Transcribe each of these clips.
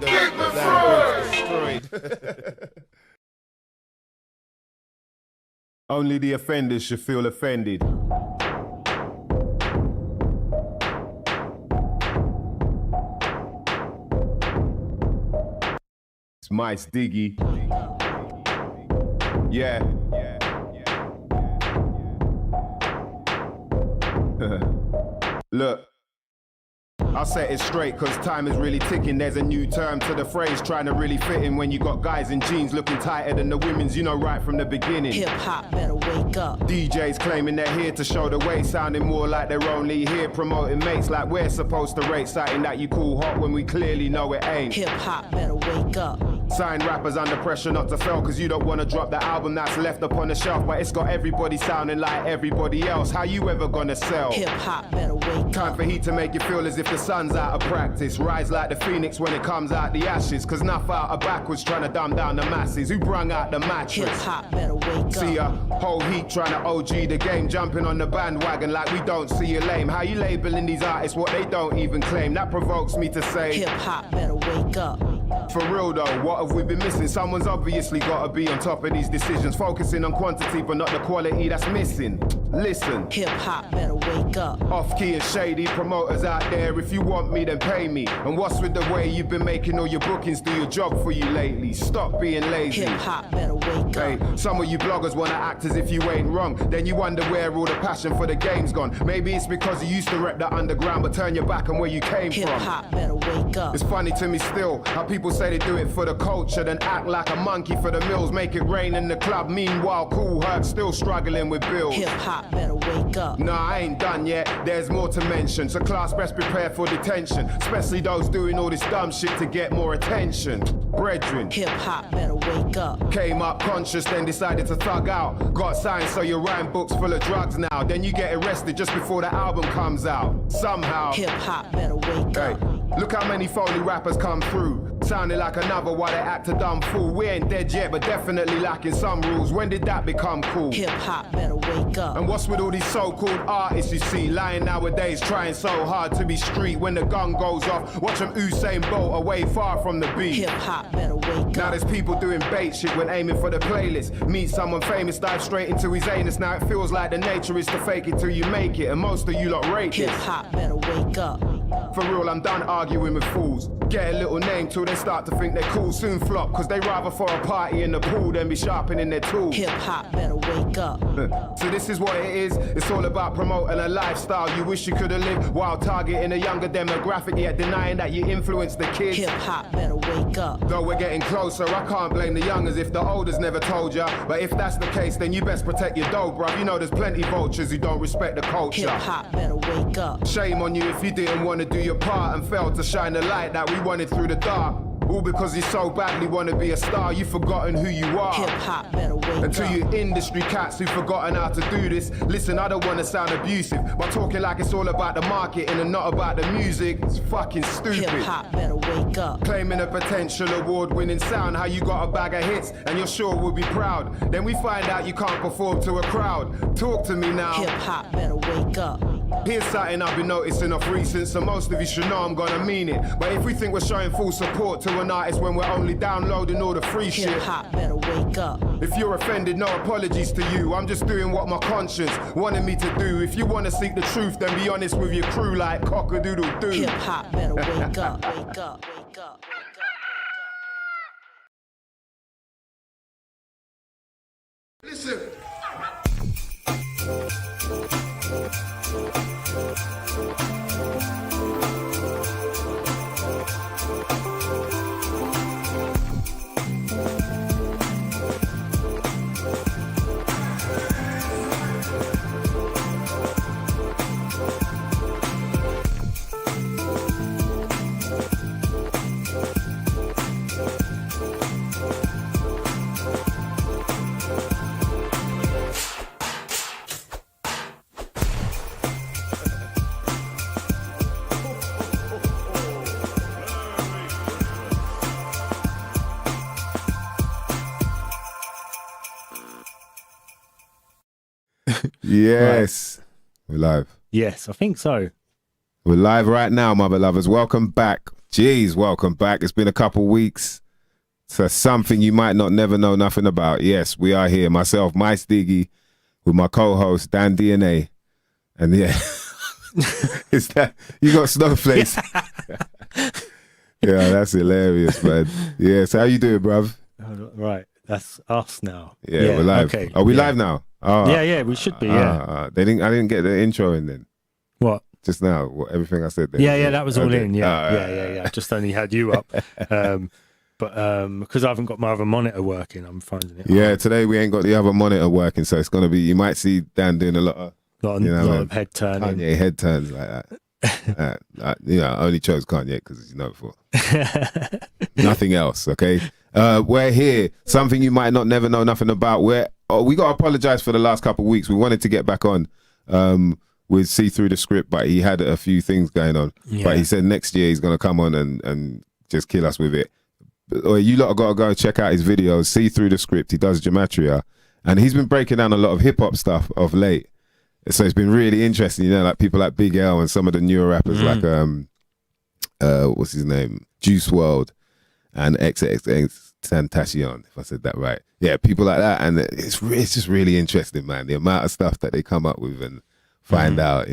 the damn bridge destroyed. Only the offenders should feel offended. It's Mice Diggy. Yeah. Look, I'll set it straight cause time is really ticking. There's a new term to the phrase, trying to really fit in when you got guys in jeans looking tighter than the women's, you know, right from the beginning. Hip-hop better wake up. DJs claiming they're here to show the way, sounding more like they're only here promoting mates, like we're supposed to rate something that you call hot when we clearly know it ain't. Hip-hop better wake up. Sign rappers under pressure not to fail cause you don't want to drop the album that's left upon the shelf, but it's got everybody sounding like everybody else. How you ever gonna sell? Hip-hop better wake up. Time for heat to make you feel as if the sun's out of practice. Rise like the phoenix when it comes out the ashes, cause enough out of backwards trying to dumb down the masses. Who brung out the mattress? Hip-hop better wake up. See ya, whole heat trying to OG the game, jumping on the bandwagon like we don't see you lame. How you labeling these artists what they don't even claim? That provokes me to say, hip-hop better wake up. For real though, what have we been missing? Someone's obviously gotta be on top of these decisions, focusing on quantity but not the quality that's missing. Listen, hip-hop better wake up. Off-key and shady promoters out there, if you want me then pay me. And what's with the way you've been making all your bookings do your job for you lately? Stop being lazy. Hip-hop better wake up. Hey, some of you bloggers wanna act as if you ain't wrong, then you wonder where all the passion for the game's gone. Maybe it's because you used to rep the underground but turn your back on where you came from. Hip-hop better wake up. It's funny to me still how people say they do it for the culture, then act like a monkey for the mills, make it rain in the club. Meanwhile, Cool Herc still struggling with bills. Hip-hop better wake up. Nah, I ain't done yet, there's more to mention. So class best prepare for detention, especially those doing all this dumb shit to get more attention. Brethren, hip-hop better wake up. Came up conscious, then decided to thug out. Got signed so your rhyme book's full of drugs now. Then you get arrested just before the album comes out. Somehow, hip-hop better wake up. Look how many phony rappers come through, sounding like another while they act a dumb fool. We ain't dead yet, but definitely lacking some rules. When did that become cool? Hip-hop better wake up. And what's with all these so-called artists you see, lying nowadays, trying so hard to be street? When the gun goes off, watch them Usain Bolt away far from the beat. Hip-hop better wake up. Now there's people doing bait shit when aiming for the playlist. Meet someone famous, dive straight into his anus. Now it feels like the nature is to fake it till you make it, and most of you lot rate it. Hip-hop better wake up. For real, I'm done arguing with fools. Get a little name till they start to think they're cool. Soon flop, cause they rather for a party in the pool than be sharpening their tools. Hip-hop better wake up. So this is what it is. It's all about promoting a lifestyle you wish you could have lived, while targeting a younger demographic, yet denying that you influence the kids. Hip-hop better wake up. Though we're getting closer, I can't blame the youngers if the olders never told ya. But if that's the case, then you best protect your dough, bruv. You know there's plenty vultures who don't respect the culture. Hip-hop better wake up. Shame on you if you didn't want to do your part and failed to shine the light that we wanted through the dark. All because you so badly want to be a star, you've forgotten who you are. Hip-hop better wake and to up. you industry cats who've forgotten how to do this, listen, I don't want to sound abusive, but talking like it's all about the marketing and not about the music, it's fucking stupid. Hip-hop better wake up. Claiming a potential award-winning sound, how you got a bag of hits and you're sure we'll be proud. Then we find out you can't perform to a crowd. Talk to me now. Hip-hop better wake up. Here's something I've been noticing of recent, so most of you should know I'm gonna mean it. But if we think we're showing full support to an artist when we're only downloading all the free shit, hip-hop better wake up. If you're offended, no apologies to you. I'm just doing what my conscience wanted me to do. If you want to seek the truth, then be honest with your crew like cock-a-doodle-doo. Hip-hop better wake up, wake up, wake up. Listen. Yes. We're live. Yes, I think so. We're live right now, my beloveds. Welcome back Jeez, welcome back. It's been a couple weeks. So something you might not never know nothing about. Yes, we are here. Myself, Mike Diggy, with my co-host Dan DNA, and yeah, is that you got snowflakes? Yeah, that's hilarious, man. Yeah, so how you doing, bruv? Right, that's us now. Yeah, we're live. Okay. Are we live now? Oh, yeah, we should be. Yeah. I didn't get the intro in then. What? Just now, everything I said there. Yeah, that was all okay. in. Yeah. I just only had you up. But because I haven't got my other monitor working, I'm finding it. Yeah, today we ain't got the other monitor working, so it's gonna be. You might see Dan doing a lot of head turning. Kanye head turns like that. I only chose Kanye because you know before. Nothing else. Okay, we're here. Something you might not never know nothing about. We got to apologize for the last couple of weeks. We wanted to get back on. With See Through the Script, but he had a few things going on. Yeah. But he said next year he's going to come on and just kill us with it. Or you lot got to go check out his videos, See Through the Script. He does gematria. And he's been breaking down a lot of hip-hop stuff of late. So it's been really interesting, like people like Big L and some of the newer rappers like, what's his name? Juice WRLD and XXXTentacion, if I said that right. Yeah, people like that. And it's just really interesting, man. The amount of stuff that they come up with and find out,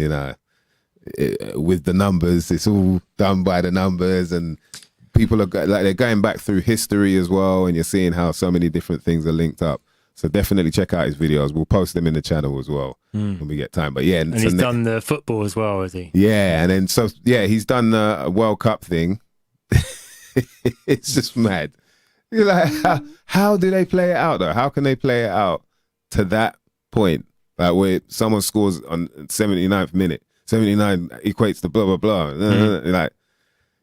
with the numbers, it's all done by the numbers, and people are they're going back through history as well, and you're seeing how so many different things are linked up. So definitely check out his videos. We'll post them in the channel as well when we get time. But yeah, and he's done the football as well, has he? Yeah, and then he's done the World Cup thing. It's just mad. You're like, how do they play it out though? How can they play it out to that point? Like where someone scores on 79th minute, 79 equates to blah, blah, blah. Like,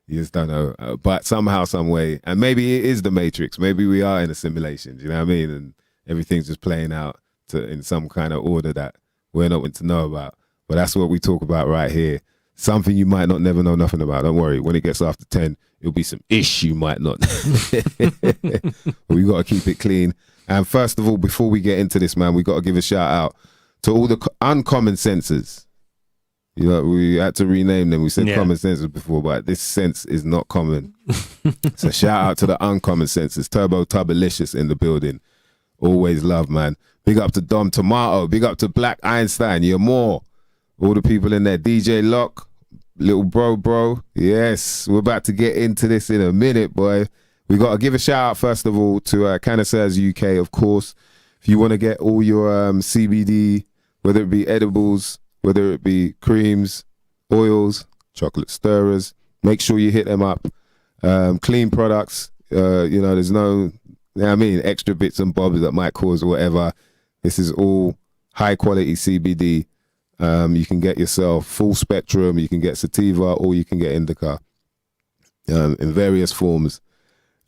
you just don't know. But somehow, some way, and maybe it is the Matrix. Maybe we are in a simulation, do you know what I mean? And everything's just playing out in some kind of order that we're not meant to know about. But that's what we talk about right here. Something you might not never know nothing about. Don't worry. When it gets after 10, it'll be some ish you might not. We got to keep it clean. And first of all, before we get into this, man, we got to give a shout out to all the uncommon senses. We had to rename them. We said common senses before, but this sense is not common. So shout out to the uncommon senses. Turbo Tubalicious in the building. Always love, man. Big up to Dom Tomato. Big up to Black Einstein. You're more. All the people in there. DJ Lock. Little bro. Yes. We're about to get into this in a minute, boy. We got to give a shout out, first of all, to Canisters UK, of course. If you want to get all your CBD, whether it be edibles, whether it be creams, oils, chocolate stirrers, make sure you hit them up. Clean products, there's no, extra bits and bobs that might cause whatever. This is all high quality CBD. You can get yourself full spectrum, you can get sativa, or you can get indica in various forms.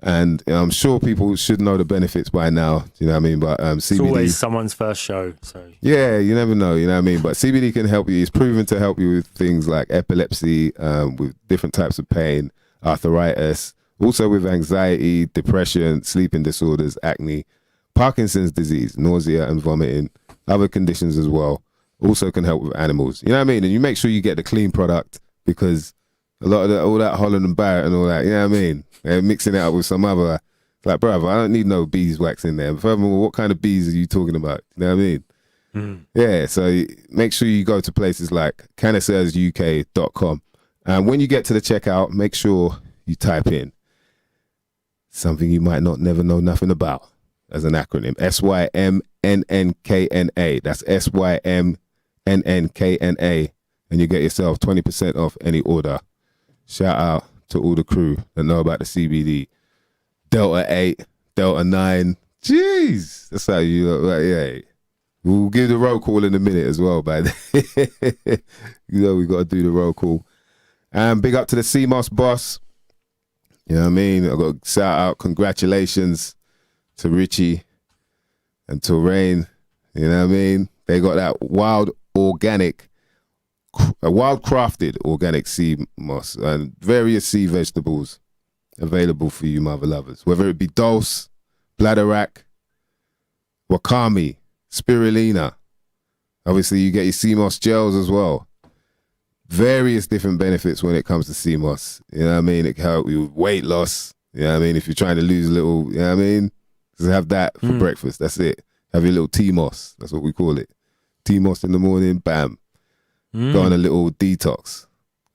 And I'm sure people should know the benefits by now, you know what I mean? But CBD... It's always someone's first show, so... Yeah, you never know, you know what I mean? But CBD can help you. It's proven to help you with things like epilepsy, with different types of pain, arthritis, also with anxiety, depression, sleeping disorders, acne, Parkinson's disease, nausea and vomiting, other conditions as well. Also can help with animals, you know what I mean? And you make sure you get the clean product, because a lot of all that Holland and Barrett and all that, you know what I mean? They're mixing it up with some other, like, bruv, I don't need no beeswax in there. And furthermore, what kind of bees are you talking about? You know what I mean? Yeah, so make sure you go to places like canistersuk.com. And when you get to the checkout, make sure you type in something you might not never know nothing about as an acronym. SYMNNKNA. That's SYMNNKNA. And you get yourself 20% off any order. Shout out to all the crew that know about the CBD. Delta 8, Delta 9. Jeez. That's how you look like, yeah. We'll give the roll call in a minute as well, man. We got to do the roll call. And big up to the CMOS boss. You know what I mean? I got to shout out congratulations to Richie and to Rain. You know what I mean? They got that wild crafted organic sea moss and various sea vegetables available for you mother lovers, whether it be dulse, bladderwrack, wakame, spirulina. Obviously you get your sea moss gels as well. various different benefits when it comes to CMOS. You know what I mean? It can help you with weight loss. You know what I mean? If you're trying to lose a little, you know what I mean? Just have that for breakfast. That's it. Have your little TMOS. That's what we call it. TMOS in the morning, bam. Go on a little detox.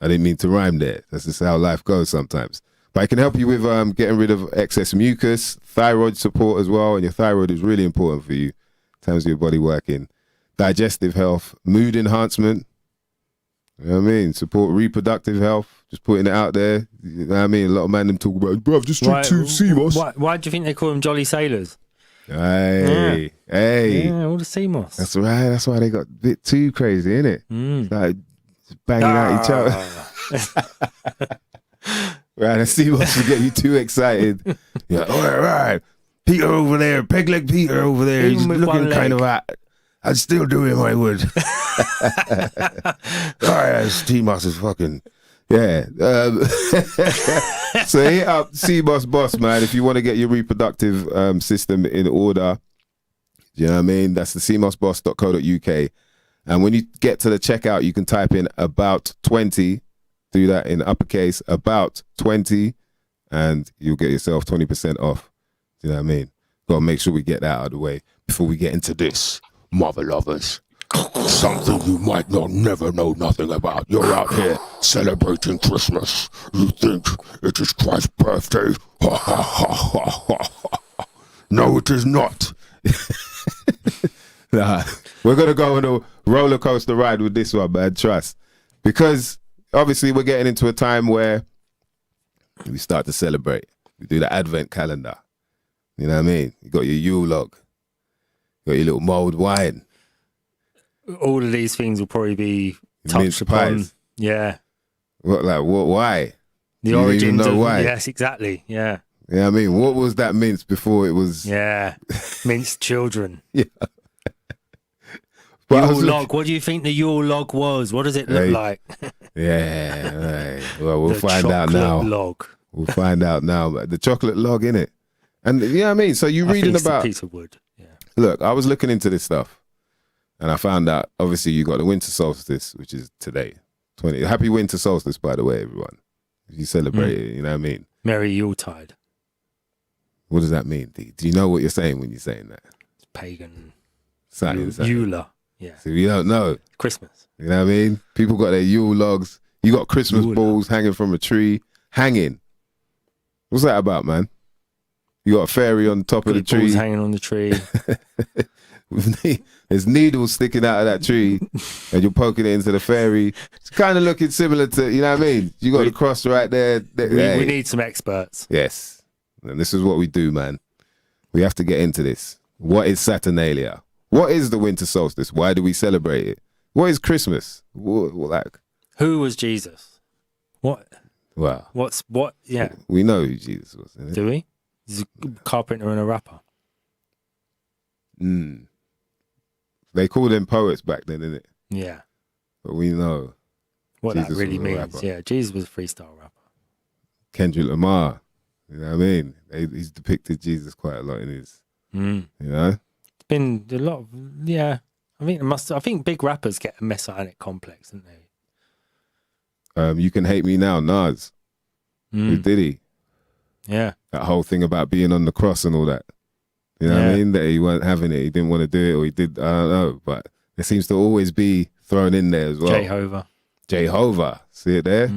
I didn't mean to rhyme there. That's just how life goes sometimes. But it can help you with getting rid of excess mucus, thyroid support as well. And your thyroid is really important for you in terms of your body working. Digestive health, mood enhancement. You know what I mean? Support reproductive health. Just putting it out there. You know what I mean? A lot of men them talk about, bruv, just drink 2 CMOS. Why do you think they call them Jolly Sailors? Hey. Yeah, all the CMOS. That's right. That's why they got a bit too crazy, innit? It's like banging out each other. Right, the CMOS will get you too excited. You're like, all right. Peter over there, peg leg Peter over there. He's looking kind of hot. I'd still do him, I would. All right, this CMOS is fucking... Yeah. So hit up CMOS Boss, man, if you want to get your reproductive system in order. You know what I mean? That's the cmosboss.co.uk. And when you get to the checkout, you can type in about 20. Do that in uppercase, about 20, and you'll get yourself 20% off. You know what I mean? Got to make sure we get that out of the way before we get into this. Mother lovers. Something you might not never know nothing about. You're out here celebrating Christmas. You think it is Christ's birthday. Ha ha ha ha ha ha. No, it is not. Nah, we're going to go on a roller coaster ride with this one, man. Trust. Because obviously we're getting into a time where we start to celebrate. We do the advent calendar. You know what I mean? You got your Yule log. You got your little mulled wine. All of these things will probably be touched upon. Pies. Yeah. What? Why? The You don't even origins know of... why. Yes, exactly. Yeah. You know what I mean? What was that mince before it was... Yeah. Minced children. Yeah. But I was Yule log. What do you think the Yule log was? What does it look like? Yeah. Right. Well, we'll The find out now. chocolate log. We'll find out now. But the chocolate log, innit? And you know what I mean? So you're I reading think it's about... a piece of wood. Yeah. Look, I was looking into this stuff. And I found out, obviously, you got the Winter Solstice, which is today. Happy Winter Solstice, by the way, everyone. If you celebrate it, you know what I mean? Merry Yuletide. What does that mean, D? Do you know what you're saying when you're saying that? It's pagan. Science. Eula. Yeah. So you don't know. Christmas. You know what I mean? People got their Yule logs. You got Christmas balls hanging from a tree. Hanging. What's that about, man? You got a fairy on top of the tree. Balls hanging on the tree. There's needles sticking out of that tree and you're poking it into the fairy. It's kind of looking similar to, you know what I mean? You got the cross right there. We need some experts. Yes. And this is what we do, man. We have to get into this. What is Saturnalia? What is the Winter Solstice? Why do we celebrate it? What is Christmas? Like, who was Jesus? What? Wow. What? Yeah. We know who Jesus was. Innit? Do we? He's a carpenter and a rapper. They called them poets back then, didn't it? Yeah. But we know what Jesus that really was a means. rapper. Yeah. Jesus was a freestyle rapper. Kendrick Lamar. You know what I mean? He's depicted Jesus quite a lot in his, you know? It's been a lot of, yeah. I think big rappers get a messianic complex, don't they? You Can Hate Me Now, Nas. With Diddy. Yeah. That whole thing about being on the cross and all that. You know what I mean? That he wasn't having it. He didn't want to do it, or he did. I don't know. But there seems to always be thrown in there as well. Jehovah. See it there?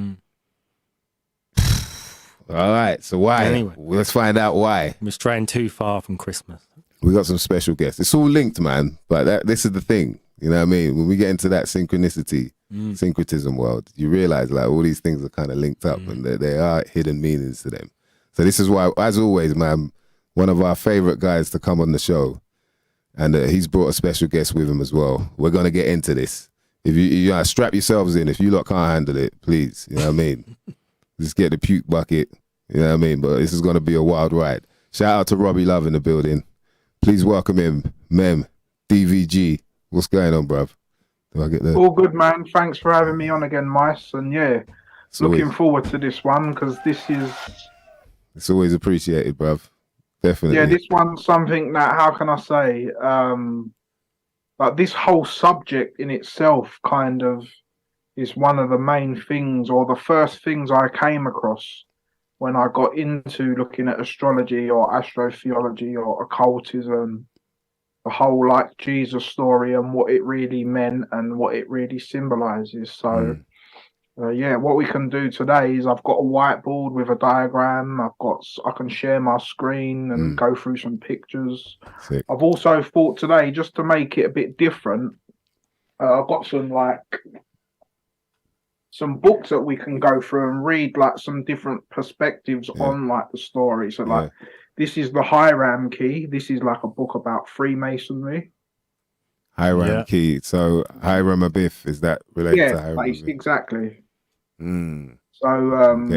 All right. So why? Anyway. Let's find out why. We're straying too far from Christmas. We got some special guests. It's all linked, man. But this is the thing. You know what I mean? When we get into that syncretism world, you realize like all these things are kind of linked up and there are hidden meanings to them. So this is why, as always, man, one of our favorite guys to come on the show, and he's brought a special guest with him as well. We're going to get into this. If you strap yourselves in, if you lot can't handle it, please, you know what I mean? Just get the puke bucket, you know what I mean? But this is going to be a wild ride. Shout out to Robbie Love in the building. Please welcome him, Mem DVG. What's going on, bruv? Do I get the... All good, man. Thanks for having me on again, Mice. And yeah, looking forward to this one because this is... It's always appreciated, bruv. Definitely. Yeah, this one's something that, how can I say, like this whole subject in itself kind of is one of the main things, or the first things I came across when I got into looking at astrology or astrotheology or occultism, the whole like Jesus story and what it really meant and what it really symbolizes. So yeah, what we can do today is I've got a whiteboard with a diagram. I can share my screen and go through some pictures. Sick. I've also thought today, just to make it a bit different, I've got some books that we can go through and read, like some different perspectives on like the story. So like this is the Hiram Key. This is like a book about Freemasonry. Hiram Key. So Hiram Abiff, is that related to Hiram Abiff? Exactly. Mm. So I'm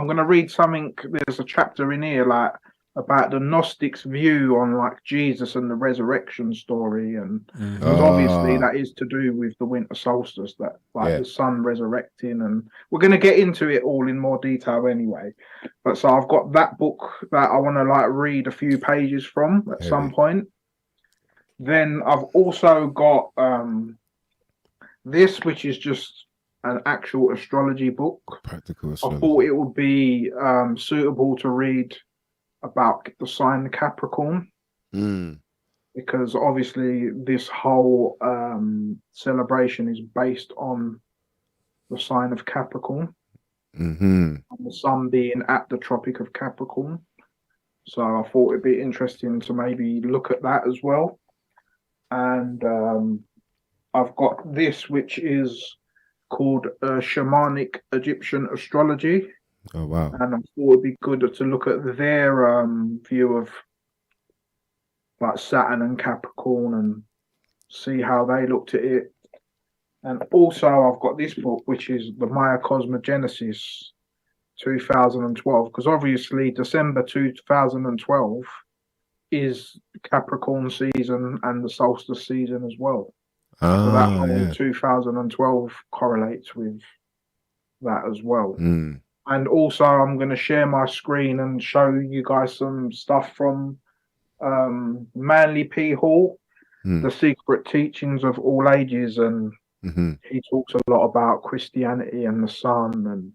gonna read something. There's a chapter in here like about the Gnostics' view on like Jesus and the resurrection story, and because obviously that is to do with the winter solstice, that like the sun resurrecting, and we're going to get into it all in more detail anyway. But so I've got that book that I want to like read a few pages from at some point. Then I've also got this, which is just an actual astrology book. Practical astrology. I thought it would be suitable to read about the sign Capricorn, because obviously this whole celebration is based on the sign of Capricorn, and the sun being at the Tropic of Capricorn. So I thought it'd be interesting to maybe look at that as well. And I've got this, which is called Shamanic Egyptian Astrology. Oh wow! And I thought it'd be good to look at their view of like Saturn and Capricorn and see how they looked at it. And also, I've got this book, which is the Maya Cosmogenesis 2012, because obviously December 2012 is Capricorn season and the solstice season as well. So that whole 2012 correlates with that as well. And also, I'm going to share my screen and show you guys some stuff from Manly P. Hall, The Secret Teachings of All Ages. And he talks a lot about Christianity and the sun, and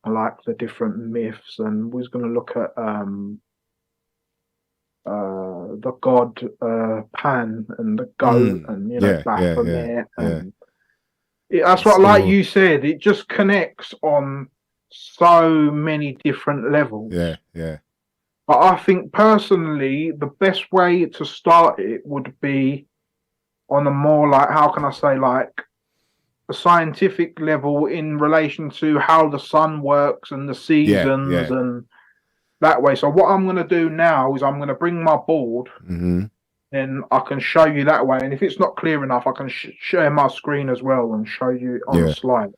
I like the different myths. And we're going to look at the god Pan and the goat and, you know, Baphomet. That's what, like you said, it just connects on so many different levels. But I think personally the best way to start it would be on a more like, how can I say, like a scientific level in relation to how the sun works and the seasons and that way. So what I'm going to do now is I'm going to bring my board and I can show you that way. And if it's not clear enough, I can share my screen as well and show you on the slide.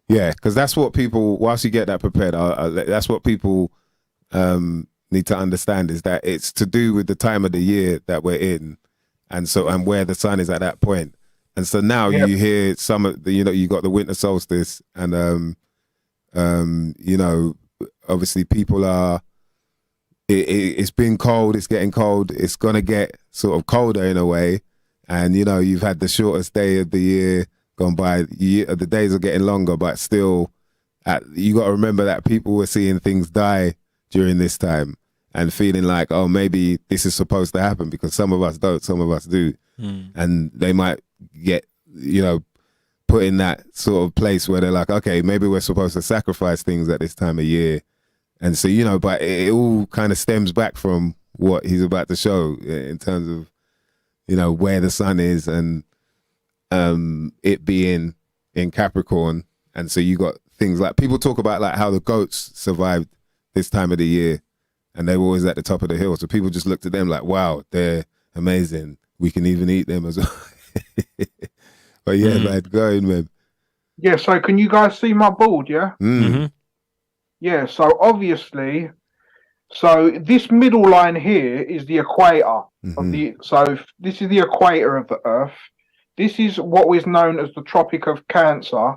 Yeah, because that's what people, whilst you get that prepared, that's what people need to understand, is that it's to do with the time of the year that we're in, and so, and where the sun is at that point. And so now you hear some of the, you know, you got the winter solstice, and you know, obviously people are, it's been cold, it's getting cold, it's gonna get sort of colder in a way, and you know, you've had the shortest day of the year gone by. The days are getting longer, but still, you got to remember that people were seeing things die during this time and feeling like, oh, maybe this is supposed to happen, because some of us don't, some of us do, and they might get, you know, put in that sort of place where they're like, okay, maybe we're supposed to sacrifice things at this time of year. And so, you know, but it all kind of stems back from what he's about to show in terms of, you know, where the sun is, and it being in Capricorn. And so you got things like, people talk about like how the goats survived this time of the year and they were always at the top of the hill, so people just looked at them like, wow, they're amazing, we can even eat them as well. But yeah, man, go ahead, man. Yeah, so can you guys see my board? Yeah, so obviously, so this middle line here is the equator of the, so this is the equator of the Earth. This is what is known as the Tropic of Cancer,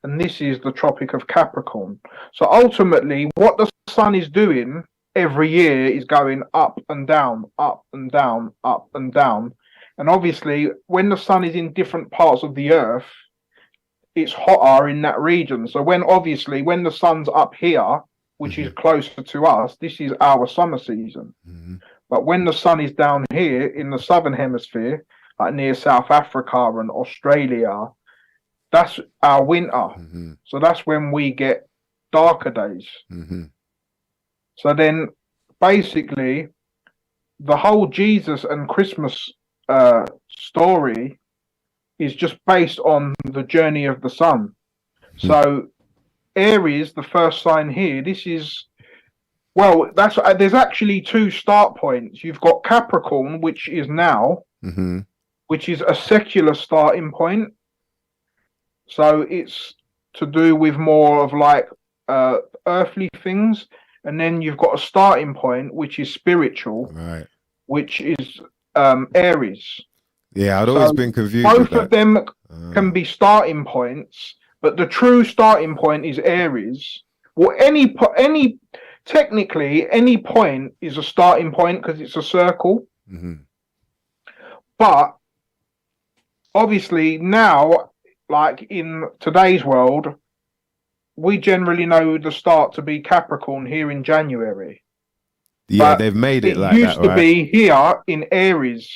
and this is the Tropic of Capricorn. So ultimately, what the sun is doing every year is going up and down, up and down, up and down. And obviously, when the sun is in different parts of the Earth, it's hotter in that region. So when the sun's up here, which is closer to us, this is our summer season. Mm-hmm. But when the sun is down here in the southern hemisphere, like near South Africa and Australia, that's our winter. Mm-hmm. So that's when we get darker days. Mm-hmm. So then basically the whole Jesus and Christmas story is just based on the journey of the sun. Mm-hmm. So Aries, the first sign here, this is, well, that's there's actually two start points. You've got Capricorn, which is now, Mm-hmm. which is a secular starting point. So it's to do with more of like earthly things. And then you've got a starting point, which is spiritual, Right. which is Aries. Yeah, I'd always been confused Both with that. of them can be starting points, but the true starting point is Aries. Well, technically any point is a starting point because it's a circle. Mm-hmm. But obviously now, like in today's world, we generally know the start to be Capricorn here in January. Yeah, But they've made it like It used that, to right? be here in Aries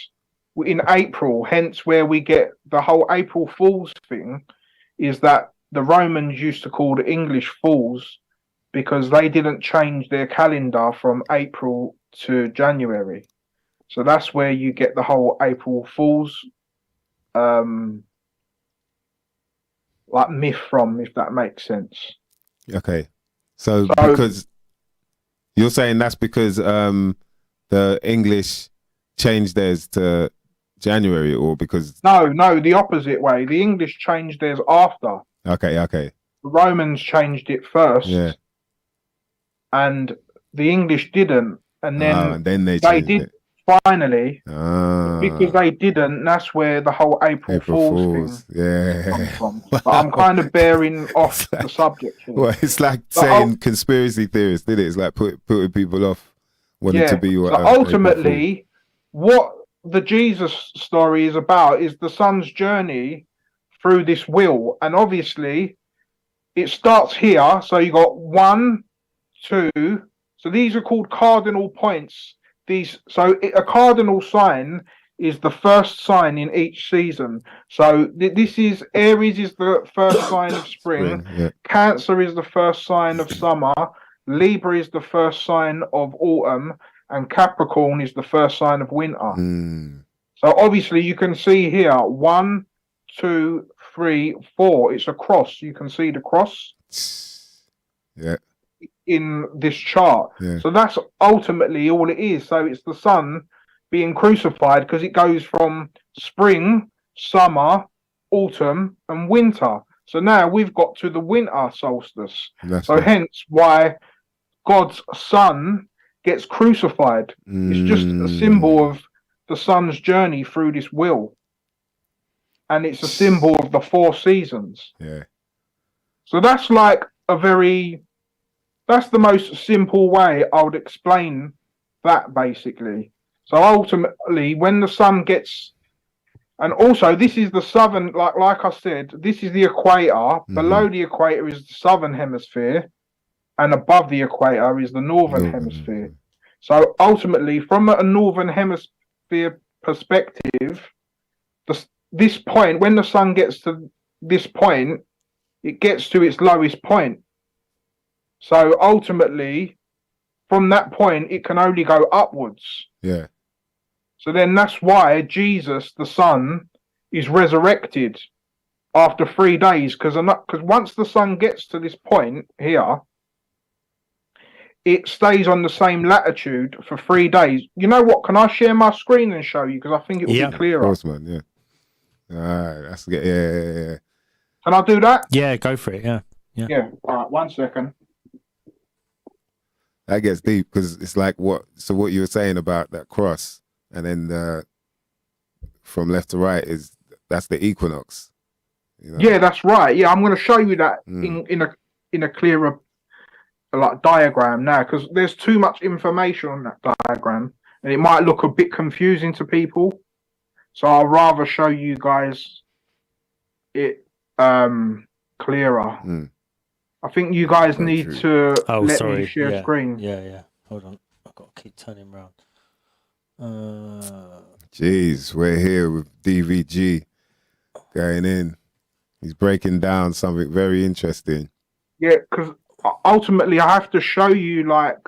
in April, hence where we get the whole April Fool's thing, is that the Romans used to call the English fools because they didn't change their calendar from April to January. So that's where you get the whole April Fool's like myth from, if that makes sense. Okay. So because you're saying that's because the English changed theirs to January, or because No, the opposite way. The English changed theirs after. okay. The Romans changed it first. Yeah. And the English didn't. And then, and then they they changed did it. finally. Because they didn't, that's where the whole April Fool's thing Yeah. comes from. But I'm kind of bearing off the subject here. Well, it's like So saying conspiracy theorists, did it? It's like putting people off wanting to be what. So ultimately, what the Jesus story is about is the sun's journey through this wheel. And obviously, it starts here. So you got 1, 2. So these are called cardinal points. A cardinal sign is the first sign in each season. So this is Aries is the first sign of spring. Yeah. Cancer is the first sign of summer. Libra is the first sign of autumn, and Capricorn is the first sign of winter. Mm. So obviously you can see here 1, 2, 3, 4. It's a cross. You can see the cross. Yeah. In this chart. Yeah. So that's ultimately all it is. So it's the sun being crucified because it goes from spring, summer, autumn, and winter. So now we've got to the winter solstice. That's So right. hence why God's son gets crucified. It's just a symbol of the sun's journey through this wheel. And it's a symbol of the 4 seasons. Yeah. So that's like that's the most simple way I would explain that, basically. So ultimately, when the sun gets, and also this is the southern, like I said, this is the equator. Mm-hmm. Below the equator is the southern hemisphere, and above the equator is the northern hemisphere. So ultimately, from a northern hemisphere perspective, this point, when the sun gets to this point, it gets to its lowest point. So ultimately, from that point, it can only go upwards. Yeah. So then that's why Jesus, the Son, is resurrected after 3 days. Because once the sun gets to this point here, it stays on the same latitude for 3 days. You know what? Can I share my screen and show you? Because I think it will be Of clearer. course, man. Yeah. All right. That's good. Yeah. Can I do that? Yeah, go for it. Yeah. Yeah. All right. 1 second. That gets deep because it's like what you were saying about that cross, and then from left to right that's the equinox. You know? Yeah, that's right. Yeah, I'm going to show you that in a clearer like diagram now, because there's too much information on that diagram and it might look a bit confusing to people. So I'll rather show you guys it clearer. Mm. I think you guys Very need true. to Oh, let sorry. me share yeah. screen. Yeah. Hold on. I've got to keep turning around. Jeez, we're here with DVG going in. He's breaking down something very interesting. Yeah, because ultimately I have to show you like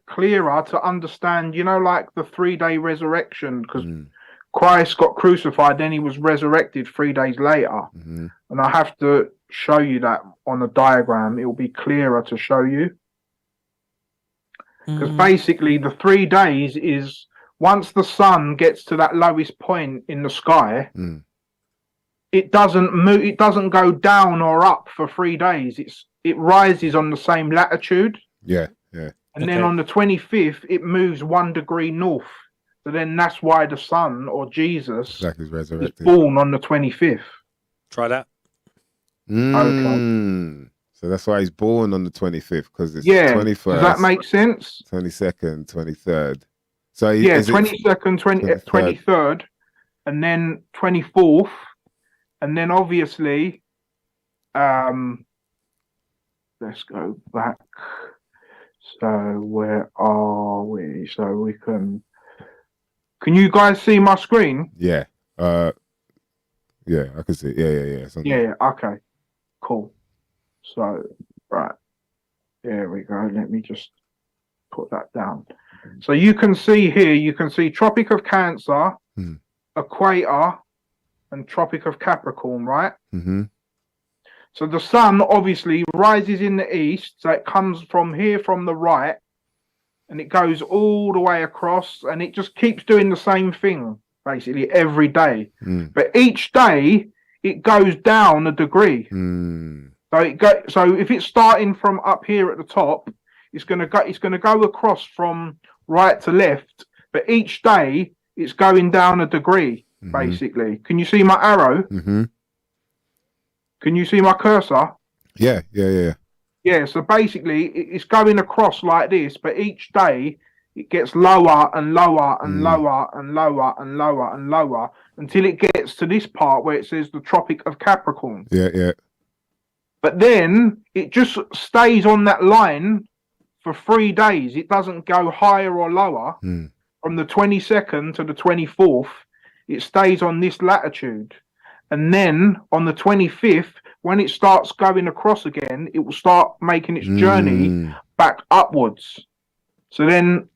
clearer to understand, you know, like the 3-day resurrection, because Christ got crucified, then he was resurrected 3 days later. Mm-hmm. And I have to show you that on a diagram. It will be clearer to show you. Because basically the 3 days is once the sun gets to that lowest point in the sky, it doesn't move, it doesn't go down or up for 3 days. It rises on the same latitude. Yeah. And then on the 25th, it moves 1 degree north. So then that's why the son or Jesus Is resurrected. was born on the 25th. Try that. Okay. So that's why he's born on the 25th, because it's 21st. Does that make sense? 22nd, 23rd. So 22nd, 23rd, and then 24th, and then obviously, let's go back. So where are we? So we can you guys see my screen? Yeah. Yeah, I can see. Yeah. Yeah. Okay. Cool. So, right. There we go. Let me just put that down. So you can see here, you can see Tropic of Cancer, Equator, and Tropic of Capricorn, right? Mm-hmm. So the sun obviously rises in the east, so it comes from here from the right, and it goes all the way across, and it just keeps doing the same thing basically every day. But each day it goes down a degree. So if it's starting from up here at the top, it's gonna go across from right to left, but each day it's going down a degree basically. Can you see my arrow? Can you see my cursor? Yeah. Yeah, so basically it's going across like this, but each day it gets lower and lower and lower and lower and lower and lower until it gets to this part where it says the Tropic of Capricorn. Yeah. But then it just stays on that line for 3 days. It doesn't go higher or lower. From the 22nd to the 24th, it stays on this latitude. And then on the 25th, when it starts going across again, it will start making its journey back upwards. So then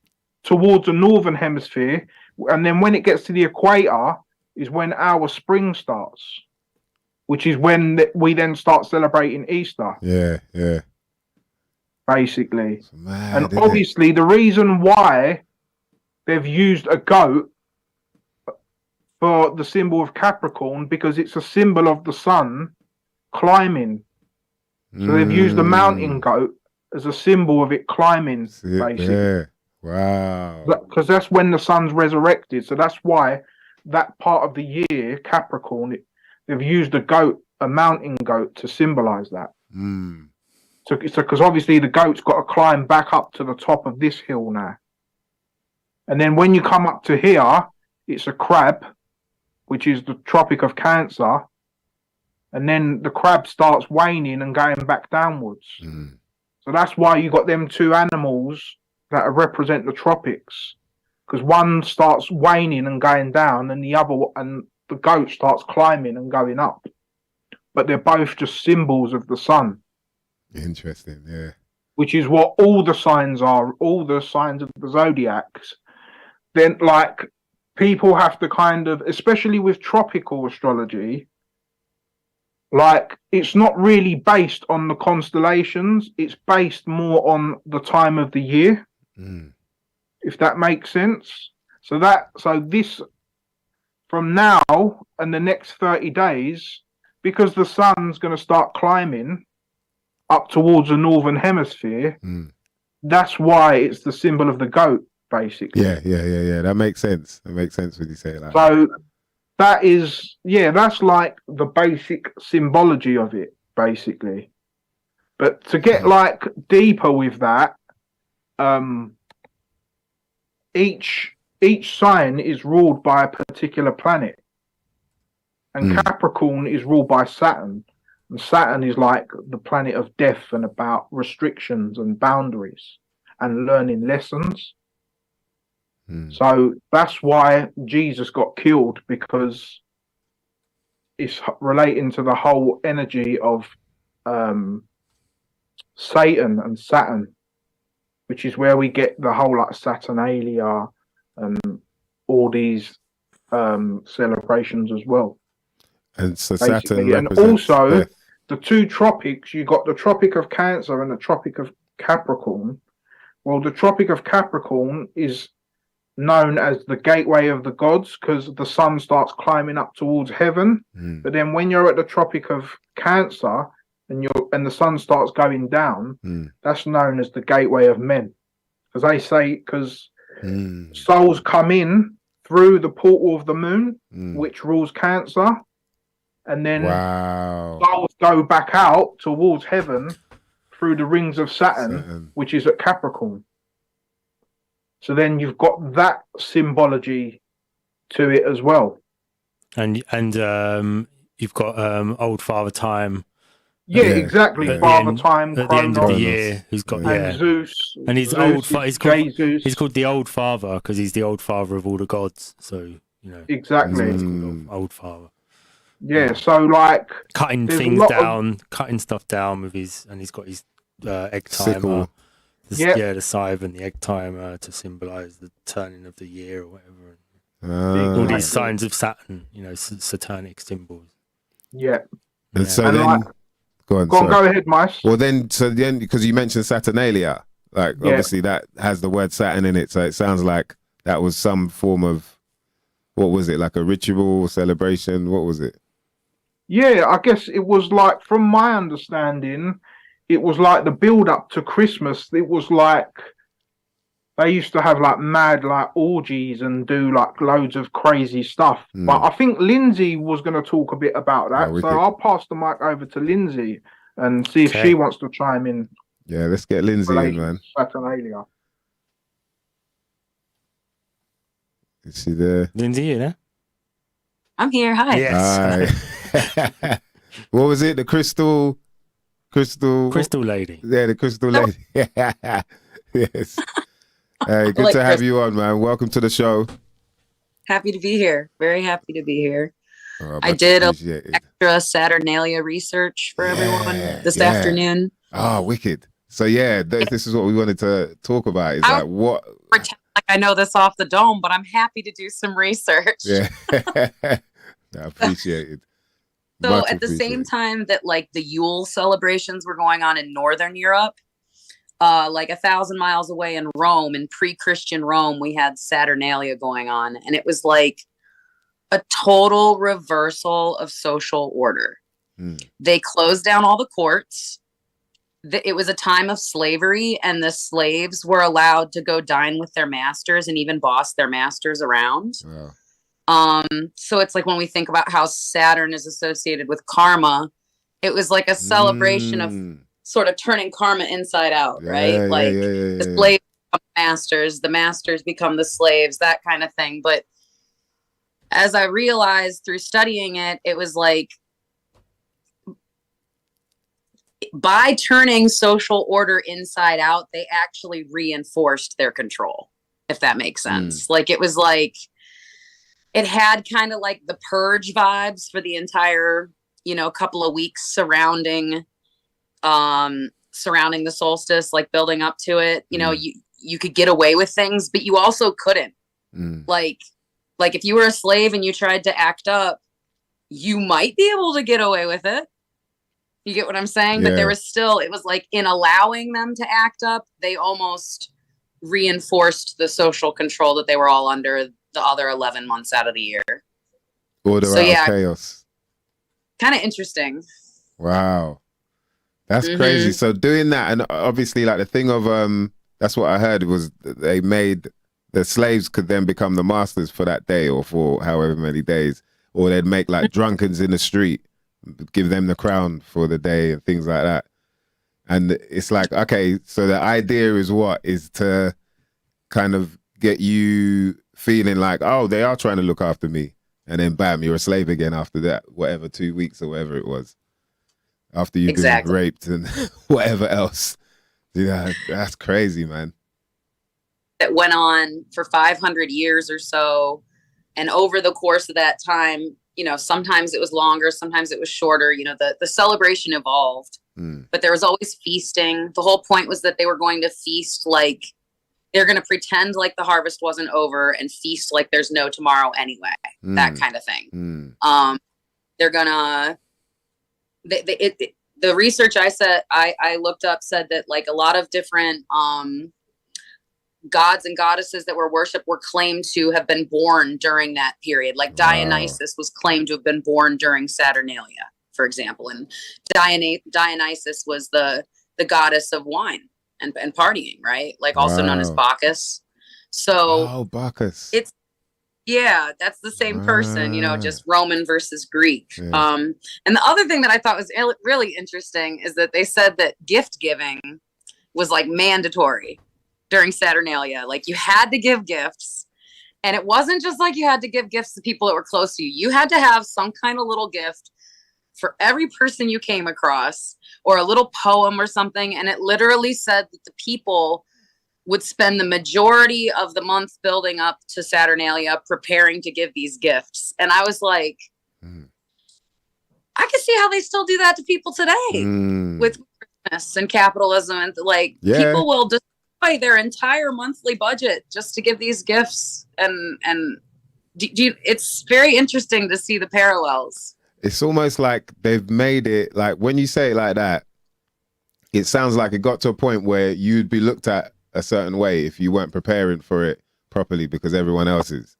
towards the northern hemisphere, and then when it gets to the equator is when our spring starts, which is when we then start celebrating Easter. Yeah. Basically. Mad, and obviously the reason why they've used a goat for the symbol of Capricorn, because it's a symbol of the sun climbing. So they've used the mountain goat as a symbol of it climbing, basically. Yeah. Wow. Because that's when the sun's resurrected. So that's why that part of the year, Capricorn, they've used a mountain goat to symbolize that. So because obviously the goat's got to climb back up to the top of this hill now. And then when you come up to here, it's a crab, which is the Tropic of Cancer. And then the crab starts waning and going back downwards. So that's why you got them two animals that represent the tropics. Because one starts waning and going down, and the goat starts climbing and going up. But they're both just symbols of the sun. Interesting, yeah. Which is what all the signs are, all the signs of the zodiacs. Then, like, people have to kind of, especially with tropical astrology, like, it's not really based on the constellations. It's based more on the time of the year, if that makes sense. So this, from now and the next 30 days, because the sun's going to start climbing up towards the northern hemisphere, that's why it's the symbol of the goat, basically. Yeah. That makes sense. That makes sense when you say it like that. So that is, that's like the basic symbology of it, basically. But to get like deeper with that, each sign is ruled by a particular planet. and Capricorn is ruled by Saturn. And Saturn is like the planet of death and about restrictions and boundaries and learning lessons. So that's why Jesus got killed, because it's relating to the whole energy of Satan and Saturn, which is where we get the whole like Saturnalia and all these celebrations as well. And so Basically. Saturn And represents also death. the two tropics, you got the Tropic of Cancer and the Tropic of Capricorn. Well, the Tropic of Capricorn is known as the gateway of the gods because the sun starts climbing up towards heaven. But then when you're at the Tropic of Cancer and the sun starts going down, that's known as the gateway of men. Because they say, because souls come in through the portal of the moon, which rules Cancer, and then souls go back out towards heaven through the rings of Saturn, which is at Capricorn. So then you've got that symbology to it as well. And you've got old Father Time. Yeah, exactly. Father Time, at the end of the Chronos, year, who's got and Zeus. and he's Zeus old. is He's Jesus. called the Old Father because he's the old father of all the gods. So Exactly. he's called Old Father. Yeah. So like Cutting there's a things lot down, cutting stuff down with his, and he's got his egg timer. Sickle. The scythe and the egg timer to symbolise the turning of the year or whatever. All these signs of Saturn, satanic symbols. Yeah. And so And then, like, go go ahead, Mice. Well, then, because you mentioned Saturnalia, like obviously that has the word Saturn in it, so it sounds like that was some form of, what was it, like a ritual celebration? What was it? Yeah, I guess it was like, from my understanding, it was like the build up to Christmas. It was like they used to have like mad like orgies and do like loads of crazy stuff. But I think Lindsay was going to talk a bit about that. So I'll pass the mic over to Lindsay and see if she wants to chime in. Yeah, let's get Lindsay in, man. Saturnalia. Is she there? Lindsay, you know? I'm here. Hi. Yes. Hi. What was it? The crystal lady. Yeah, the crystal lady. Yes. Hey, good to have you on, man. Welcome to the show. Happy to be here. Very happy to be here. Oh, I did extra Saturnalia research for everyone this afternoon. Oh, wicked. So this is what we wanted to talk about. Is like what? Pretend like I know this off the dome, but I'm happy to do some research. Yeah. I appreciate it. So at the same time that like the Yule celebrations were going on in Northern Europe, like 1,000 miles away in Rome, in pre-Christian Rome, we had Saturnalia going on. And it was like a total reversal of social order. They closed down all the courts. It was a time of slavery, and the slaves were allowed to go dine with their masters and even boss their masters around. Wow. So it's like when we think about how Saturn is associated with karma, it was like a celebration of sort of turning karma inside out, right? The slaves become masters, the masters become the slaves, that kind of thing. But as I realized through studying it, it was like by turning social order inside out, they actually reinforced their control, if that makes sense. Like it was like, it had kind of like the purge vibes for the entire, couple of weeks surrounding the solstice, like building up to it. You could get away with things, but you also couldn't. Like if you were a slave and you tried to act up, you might be able to get away with it. You get what I'm saying? But there was still, it was like in allowing them to act up, they almost reinforced the social control that they were all under the other 11 months out of the year. Order out of chaos. Kind of interesting. Wow. That's crazy. So doing that, and obviously like the thing of, that's what I heard was they made the slaves could then become the masters for that day or for however many days, or they'd make like drunkards in the street, give them the crown for the day and things like that. And it's like, okay, so the idea is what? Is to kind of get you feeling like, oh, they are trying to look after me and then bam, you're a slave again after that, whatever, 2 weeks or whatever it was, after you've been raped and whatever else. Yeah, that's crazy, man. That went on for 500 years or so. And over the course of that time, you know, sometimes it was longer, sometimes it was shorter. You know, the celebration evolved, but there was always feasting. The whole point was that they were going to feast like they're going to pretend like the harvest wasn't over and feast like there's no tomorrow anyway. That kind of thing. They're gonna. The research I looked up said that like a lot of different gods and goddesses that were worshipped were claimed to have been born during that period. Like Dionysus was claimed to have been born during Saturnalia, for example, and Dionysus was the goddess of wine and partying, right? Like also known as Bacchus. So Bacchus. That's the same person, you know, just Roman versus Greek. Yeah. And the other thing that I thought was really interesting is that they said that gift giving was like mandatory during Saturnalia. Like you had to give gifts, and it wasn't just like you had to give gifts to people that were close to you. You had to have some kind of little gift for every person you came across, or a little poem or something. And it literally said that the people would spend the majority of the month building up to Saturnalia preparing to give these gifts. And I was like, I can see how they still do that to people today with Christmas and capitalism. And like people will destroy their entire monthly budget just to give these gifts. And it's very interesting to see the parallels. It's almost like they've made it like, when you say it like that, it sounds like it got to a point where you'd be looked at a certain way if you weren't preparing for it properly because everyone else is.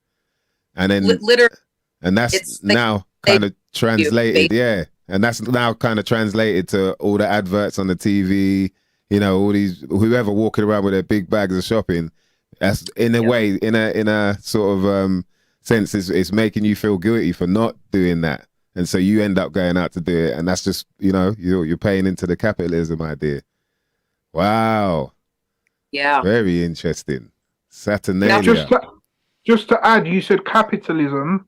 And then literally, and that's now kind of translated, and that's now kind of translated to all the adverts on the TV, you know, all these, whoever walking around with their big bags of shopping. That's in a way, in a sort of sense, it's making you feel guilty for not doing that. And so you end up going out to do it, and that's just, you know, you're paying into the capitalism idea. Wow. Yeah. Very interesting. Saturnalia. Just to add, you said capitalism.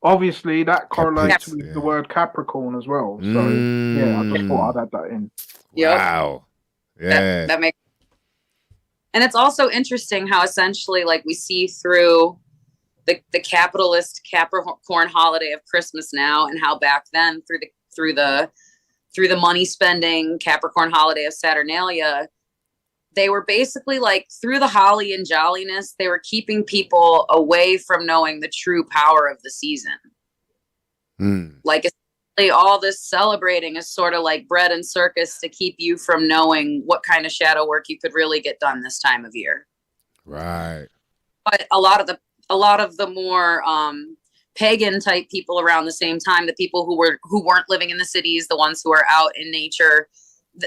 Obviously, that correlates with the word Capricorn as well. So, I just thought I'd add that in. Wow. Yeah. That makes. And it's also interesting how essentially, like, we see through the capitalist Capricorn holiday of Christmas now, and how back then through the money spending Capricorn holiday of Saturnalia, they were basically like, through the holly and jolliness, they were keeping people away from knowing the true power of the season. Like essentially all this celebrating is sort of like bread and circus to keep you from knowing what kind of shadow work you could really get done this time of year. Right. But a lot of the more pagan type people around the same time, the people who weren't living in the cities, the ones who are out in nature,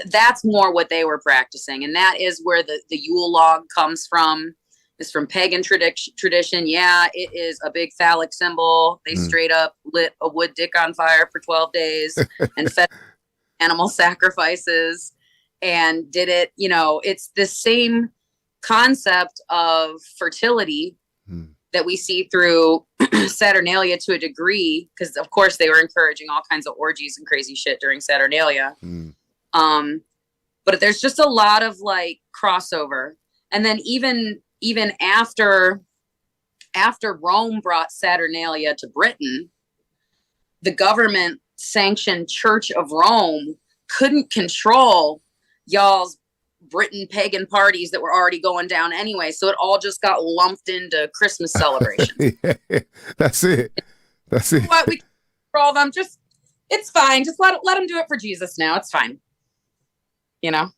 that's more what they were practicing. And that is where the Yule log comes from. It's from pagan tradition. Yeah, it is a big phallic symbol. They straight up lit a wood dick on fire for 12 days and fed animal sacrifices and did it. You know, it's the same concept of fertility that we see through Saturnalia to a degree, because of course they were encouraging all kinds of orgies and crazy shit during Saturnalia. But there's just a lot of like crossover. And then even after Rome brought Saturnalia to Britain, the government sanctioned Church of Rome couldn't control y'all's Britain pagan parties that were already going down anyway. So it all just got lumped into Christmas celebration. That's it. What we control them, it's fine. Just let them do it for Jesus now. It's fine. You know,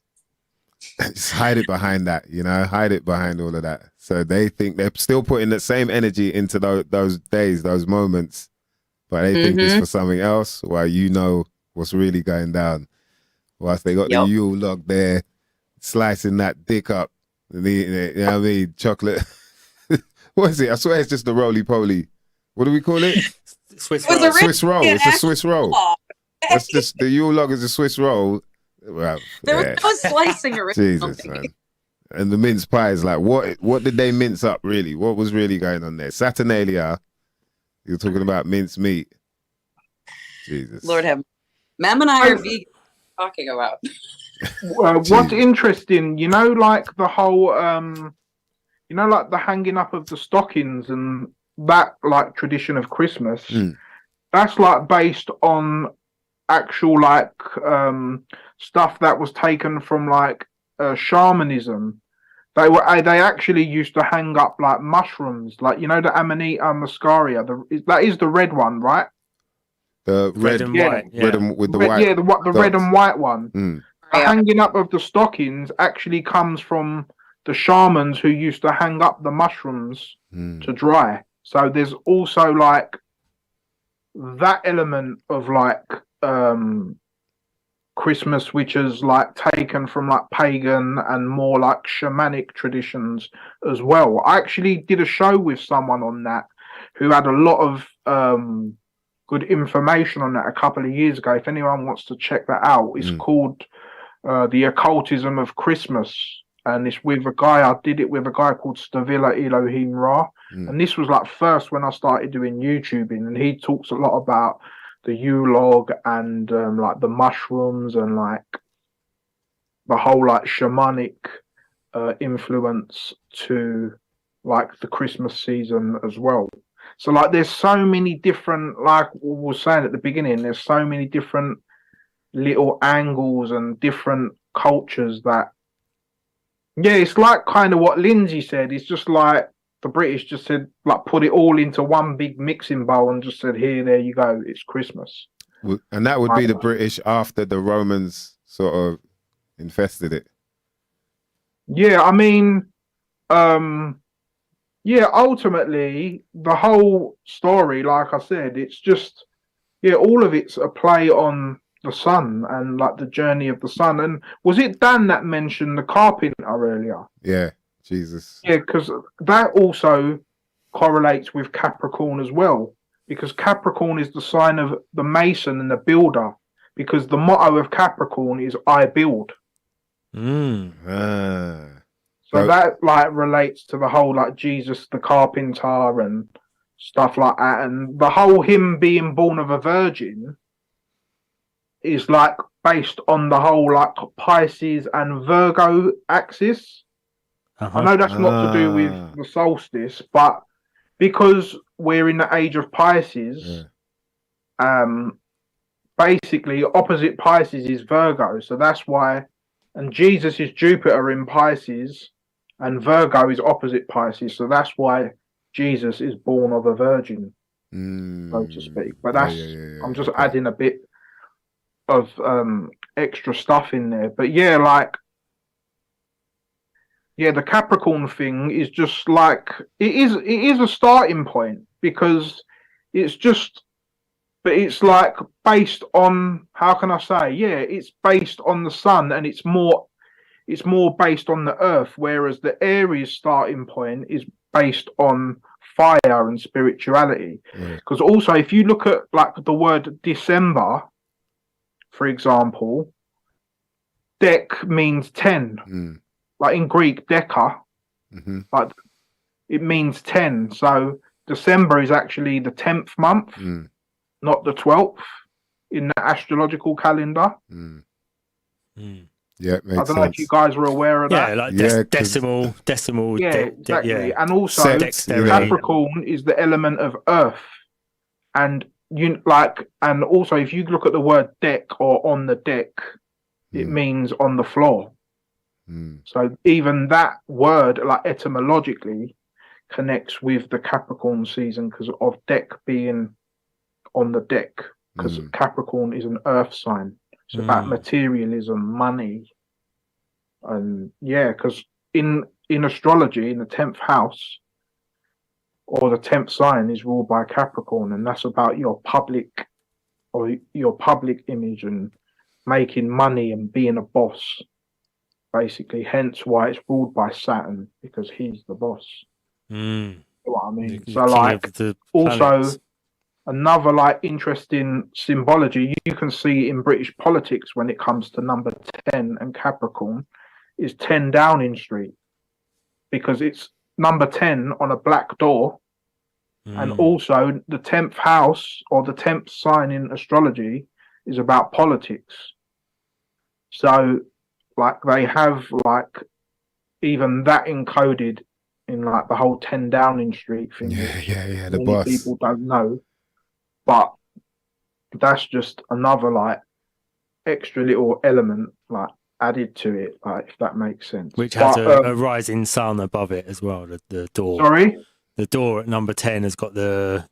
just hide it behind that, you know, hide it behind all of that. So they think they're still putting the same energy into those days, those moments, but they think it's for something else, while you know what's really going down. Whilst they got the Yule log there, slicing that dick up, and eating it, you know what I mean? Chocolate. What is it? I swear it's just the roly-poly. What do we call it? Swiss roll. Swiss roll. It's a Swiss roll. That's just, the Yule log is a Swiss roll. Well, there was no slicing originally. Jesus, man. And the mince pie is like, what did they mince up really? What was really going on there? Saturnalia, You're talking about minced meat. Jesus. Lord have Mem and I are vegan. Talking about. What's interesting, you know, like the whole, you know, like the hanging up of the stockings and that like tradition of Christmas. That's like based on actual like stuff that was taken from like shamanism. They actually used to hang up like mushrooms, like, you know, the Amanita muscaria. That is the red one, right? The red and yeah. white. red and with the white. Yeah, the red and white one. The hanging up of the stockings actually comes from the shamans who used to hang up the mushrooms to dry. So there's also like that element of like Christmas, which is like taken from like pagan and more like shamanic traditions as well. I actually did a show with someone on that who had a lot of good information on that a couple of years ago. If anyone wants to check that out, it's called The Occultism of Christmas. And it's with a guy, I did it with a guy called Stavila Elohim Ra. And this was like first when I started doing YouTubing, and he talks a lot about the Yule-log and like the mushrooms and like the whole like shamanic influence to like the Christmas season as well. So like there's so many different, like we were saying at the beginning, there's so many different little angles and different cultures that, yeah, it's like kind of what Lindsay said. It's just like the British just said, like, put it all into one big mixing bowl and just said, here, there you go, it's Christmas. And that would be the British after the Romans sort of infested it. Yeah, I mean, yeah, ultimately, the whole story, like I said, it's just, yeah, all of it's a play on the sun and like the journey of the sun. And was it Dan that mentioned the carpenter earlier? Yeah, Jesus. Yeah, because that also correlates with Capricorn as well, because Capricorn is the sign of the mason and the builder, because the motto of Capricorn is I build. So that like relates to the whole like Jesus the carpenter and stuff like that, and the whole him being born of a virgin is like based on the whole like Pisces and Virgo axis. I know that's not to do with the solstice, but because we're in the age of Pisces, basically opposite Pisces is Virgo, so that's why. And Jesus is Jupiter in Pisces, and Virgo is opposite Pisces, so that's why Jesus is born of a virgin, so to speak. But that's I'm just adding a bit of extra stuff in there. But yeah, like, yeah, the Capricorn thing is just like it is a starting point, because it's just, but it's like based on, how can I say? Yeah, it's based on the sun, and it's more based on the earth, whereas the Aries starting point is based on fire and spirituality. Because also, if you look at like the word December, for example, dec means 10. Like in Greek, deca, like it means 10. So December is actually the 10th month, not the 12th in the astrological calendar. Yeah, I don't know if you guys were aware of that. Yeah, like decimal. Yeah, exactly. And also, Capricorn is the element of earth, and and also if you look at the word deck or on the deck, it means on the floor. So even that word, like etymologically, connects with the Capricorn season because of deck being on the deck. Because Capricorn is an earth sign. It's about materialism, money, and yeah. Because in astrology, in the 10th house or the 10th sign is ruled by Capricorn, and that's about your public image and making money and being a boss. Basically, hence why it's ruled by Saturn, because he's the boss. You know what I mean? So, like, also another like interesting symbology you can see in British politics when it comes to number 10 and Capricorn is 10 Downing Street, because it's number 10 on a black door And also the 10th house or the 10th sign in astrology is about politics. So like they have like even that encoded in like the whole 10 Downing Street thing. Yeah, the Many boss. people don't know. But that's just another like extra little element like added to it, like if that makes sense. Which has a rising sun above it as well, the door. Sorry? The door at number 10 has got the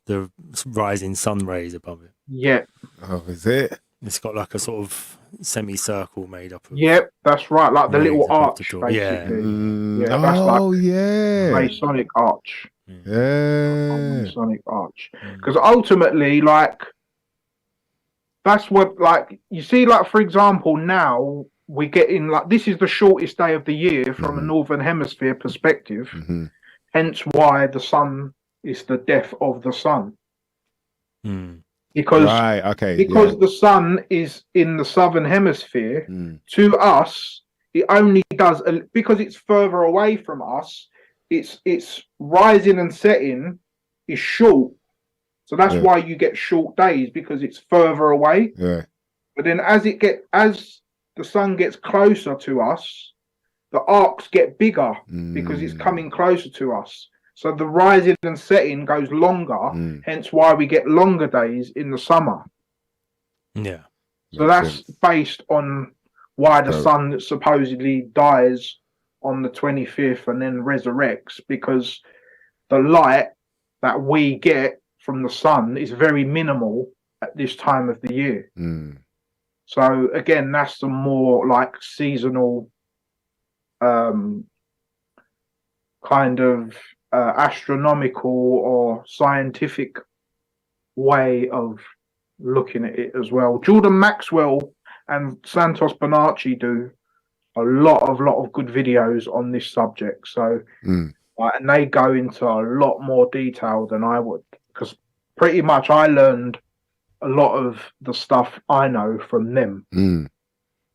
rising sun rays above it. Yeah. Oh, is it? It's got like a sort of semicircle made up of. Yep, that's right. Like the little arch, basically. Yeah. Yeah, that's like yeah. Masonic arch. Yeah. Masonic arch. Because ultimately, like, that's what, like, you see, like, for example, now we get in, like, this is the shortest day of the year from a Northern Hemisphere perspective. Hence why the sun is the death of the sun. Because the sun is in the Southern Hemisphere, to us, it only does, because it's further away from us, it's rising and setting is short. So that's why you get short days, because it's further away. Yeah. But then as the sun gets closer to us, the arcs get bigger because it's coming closer to us. So the rising and setting goes longer, hence why we get longer days in the summer. Yeah. So that's based on why the sun supposedly dies on the 25th and then resurrects, because the light that we get from the sun is very minimal at this time of the year. So again, that's the more like seasonal kind of astronomical or scientific way of looking at it as well. Jordan Maxwell and Santos Bonacci do a lot of good videos on this subject. So and they go into a lot more detail than I would, because pretty much I learned a lot of the stuff I know from them.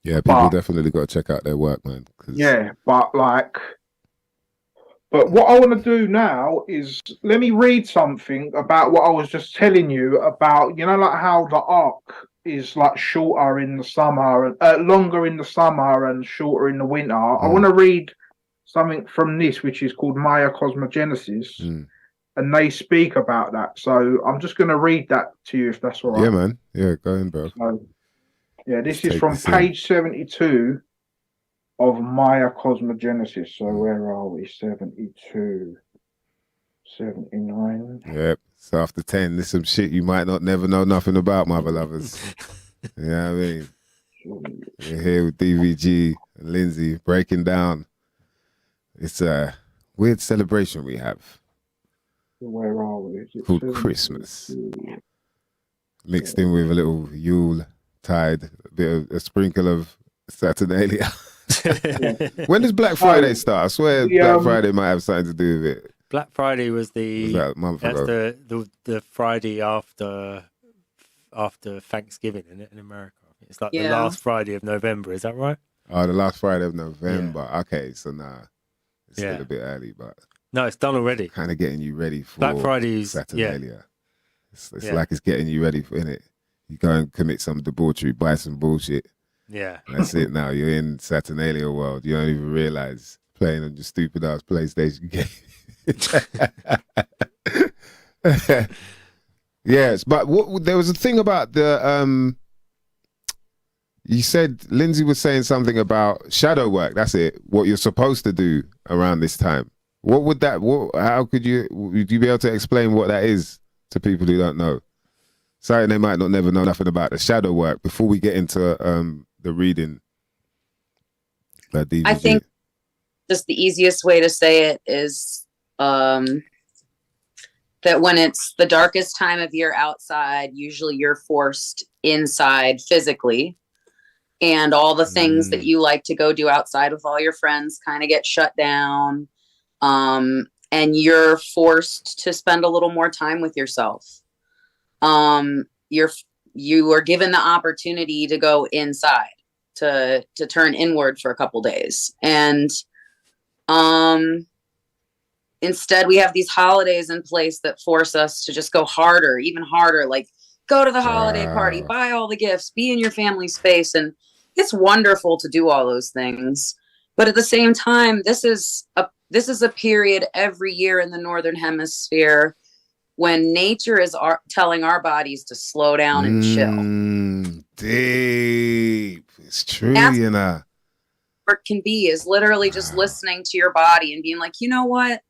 Yeah, people definitely got to check out their work, man. Yeah, but what I want to do now is let me read something about what I was just telling you about, you know, like how the arc is like shorter in the summer, longer in the summer and shorter in the winter. I want to read something from this, which is called Maya Cosmogenesis, and they speak about that. So I'm just going to read that to you, if that's all right. Yeah, man. Yeah, go ahead, bro. So, yeah, this is from page 72 of Maya Cosmogenesis. So where are we? 72, 79. Yep. So after 10, there's some shit you might not never know nothing about, mother lovers. You know what I mean? We're here with DVG and Lindsay breaking down. It's a weird celebration we have. Where are we? Called Christmas. Mixed in with a little Yule tide, a sprinkle of Saturnalia. When does Black Friday start? I swear Black Friday might have something to do with it. Black Friday was that a month ago? The Friday after Thanksgiving, isn't it, in America? It's like the last Friday of November, is that right? Oh, the last Friday of November. Yeah. Okay, so it's still a bit early, but no, it's done already. Kind of getting you ready for Black Friday's Saturnalia. It's like it's getting you ready for it. You go and commit some debauchery, buy some bullshit. Yeah, that's it. Now you're in Saturnalia world. You don't even realize, playing on your stupid ass PlayStation game. Yes, but there was a thing about the you said Lindsay was saying something about shadow work. That's it. What you're supposed to do around this time. What would that? How would you be able to explain what that is to people who don't know? Sorry, they might not never know nothing about the shadow work. Before we get into the reading, I think just the easiest way to say it is that when it's the darkest time of year outside, usually you're forced inside physically, and all the things that you like to go do outside with all your friends kind of get shut down, and you're forced to spend a little more time with yourself. You are given the opportunity to go inside, to turn inward for a couple days. And instead we have these holidays in place that force us to just go harder, even harder, like go to the holiday party, buy all the gifts, be in your family space. And it's wonderful to do all those things. But at the same time, this is a period every year in the Northern Hemisphere when nature is telling our bodies to slow down and chill. Deep. It's true, That's you know. what it can be, is literally just listening to your body and being like, you know what?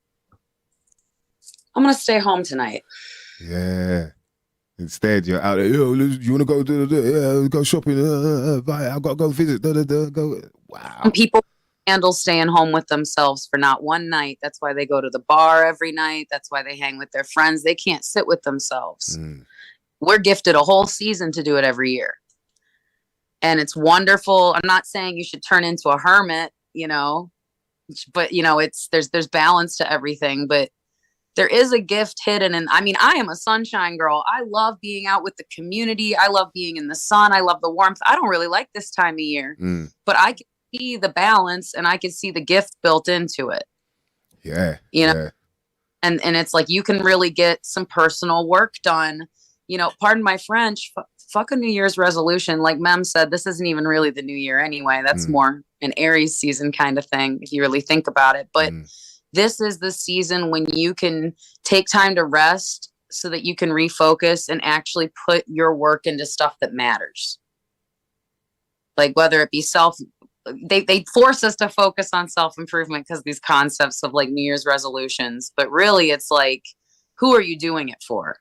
I'm going to stay home tonight. Yeah. Instead, you're out there, yo, you want to go go shopping? I've got to go visit. Go. Wow. And people handle staying home with themselves for not one night. That's why they go to the bar every night. That's why they hang with their friends. They can't sit with themselves. We're gifted a whole season to do it every year. And it's wonderful. I'm not saying you should turn into a hermit, you know, but you know, there's balance to everything, but there is a gift hidden. And I mean, I am a sunshine girl. I love being out with the community. I love being in the sun. I love the warmth. I don't really like this time of year, but I can see the balance and I can see the gift built into it. Yeah. You know, yeah. and it's like, you can really get some personal work done, you know, pardon my French, fuck a New Year's resolution. Like Mem said, this isn't even really the new year anyway. That's more an Aries season kind of thing, if you really think about it. But this is the season when you can take time to rest so that you can refocus and actually put your work into stuff that matters. Like whether it be they force us to focus on self-improvement because these concepts of like New Year's resolutions, but really it's like, who are you doing it for?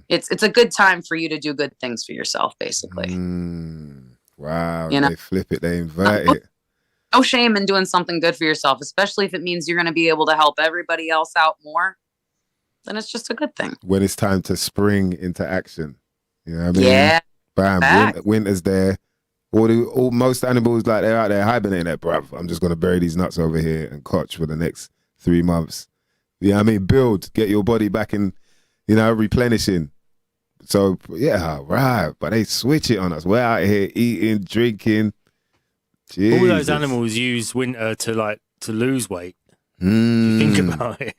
It's a good time for you to do good things for yourself, basically. Wow. You know? They flip it, they invert it. No shame in doing something good for yourself, especially if it means you're going to be able to help everybody else out more. Then it's just a good thing. When it's time to spring into action. You know what I mean? Yeah. Bam. Winter's there. Most animals, like, they're out there hibernating. Like, bruv, I'm just going to bury these nuts over here and cotch for the next 3 months. You know what I mean? Build, get your body back in, you know, replenishing. So, yeah, right. But they switch it on us. We're out here eating, drinking. Jesus. All those animals use winter to lose weight. If you think about it,